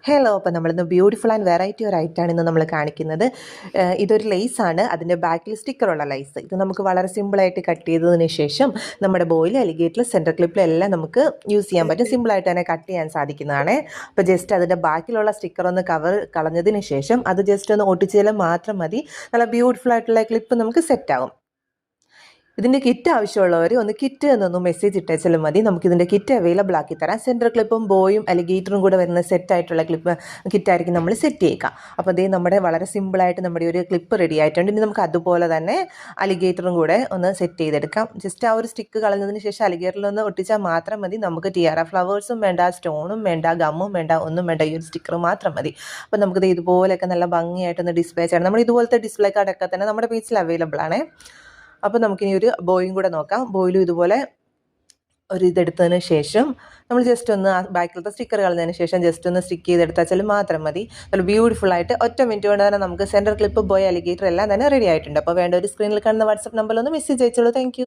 Hello, അപ്പോൾ നമ്മളിന്ന് beautiful and variety ഒരു ഐറ്റാണ് ഇന്ന് നമ്മൾ കാണിക്കുന്നത്. ഇതൊരു ലേസാണ്, അതിൻ്റെ ബാക്കിൽ സ്റ്റിക്കറുള്ള ലൈസ്. ഇത് നമുക്ക് വളരെ സിമ്പിളായിട്ട് കട്ട് ചെയ്തതിന് ശേഷം നമ്മുടെ ബോയിൽ, അലിഗേറ്ററിൽ, സെൻറ്റർ ക്ലിപ്പിൽ എല്ലാം നമുക്ക് യൂസ് ചെയ്യാൻ പറ്റും. സിമ്പിളായിട്ട് തന്നെ കട്ട് ചെയ്യാൻ സാധിക്കുന്നതാണ്. അപ്പോൾ ജസ്റ്റ് അതിൻ്റെ ബാക്കിലുള്ള സ്റ്റിക്കർ ഒന്ന് കവർ കളഞ്ഞതിന് ശേഷം അത് ജസ്റ്റ് ഒന്ന് ഒട്ടിച്ചാൽ മാത്രം മതി. നല്ല ബ്യൂട്ടിഫുൾ ആയിട്ടുള്ള ക്ലിപ്പ് നമുക്ക് സെറ്റാകും. ഇതിൻ്റെ കിറ്റ് ആവശ്യമുള്ളവർ ഒന്ന് കിറ്റ് എന്നൊന്ന് മെസ്സേജ് ഇട്ടേച്ചാലും മതി. നമുക്കിതിൻ്റെ കിറ്റ് അവൈലബിൾ ആക്കി തരാം. സെൻറ്റർ ക്ലിപ്പും ബോയും അലിഗേറ്ററും കൂടെ വരുന്ന സെറ്റായിട്ടുള്ള കിറ്റായിരിക്കും നമ്മൾ സെറ്റ് ചെയ്യുക. അപ്പോൾ അതേ നമ്മുടെ വളരെ സിമ്പിളായിട്ട് നമ്മുടെ ഒരു ക്ലിപ്പ് റെഡി ആയിട്ടുണ്ട്. ഇനി നമുക്ക് അതുപോലെ തന്നെ അലിഗേറ്ററും കൂടെ ഒന്ന് സെറ്റ് ചെയ്തെടുക്കാം. ജസ്റ്റ് ആ ഒരു സ്റ്റിക്ക് കളഞ്ഞതിന് ശേഷം അലിഗേറ്ററിലൊന്ന് ഒട്ടിച്ചാൽ മാത്രം മതി. നമുക്ക് ടിയറ ഫ്ലവേഴ്സും വേണ്ട, സ്റ്റോണും വേണ്ട, ഗമ്മും വേണ്ട, ഒന്നും വേണ്ട. ഈ ഒരു സ്റ്റിക്കർ മാത്രം മതി. അപ്പോൾ നമുക്കിത് ഇതുപോലെയൊക്കെ നല്ല ഭംഗിയായിട്ടൊന്ന് ഡിസ്പ്ലേ ചെയ്യണം. നമ്മൾ ഇതുപോലത്തെ ഡിസ്പ്ലേ കാർഡൊക്കെ തന്നെ നമ്മുടെ പേജിൽ അവൈലബിൾ ആണ്. അപ്പോൾ നമുക്കിനി ഒരു ബോയും കൂടെ നോക്കാം. ബോയിലും ഇതുപോലെ ഒരു ഇതെടുത്തതിന് ശേഷം നമ്മൾ ജസ്റ്റ് ഒന്ന് ബാക്കിലത്തെ സ്റ്റിക്കർ കളഞ്ഞതിന് ശേഷം ജസ്റ്റ് ഒന്ന് സ്റ്റിക്ക് ചെയ്തെടുത്താൽ മാത്രം മതി. നല്ല ബ്യൂട്ടിഫുൾ ആയിട്ട് ഒറ്റ മിനിറ്റ് കൊണ്ട് തന്നെ നമുക്ക് സെൻറ്റർ ക്ലിപ്പ്, ബോയ്, അലിഗേറ്റർ എല്ലാം തന്നെ റെഡി ആയിട്ടുണ്ട്. അപ്പോൾ വേണ്ട ഒരു സ്ക്രീനിൽ കാണുന്ന വാട്സപ്പ് നമ്പറിൽ ഒന്ന് മെസ്സേജ് അയച്ചോളൂ. Thank U.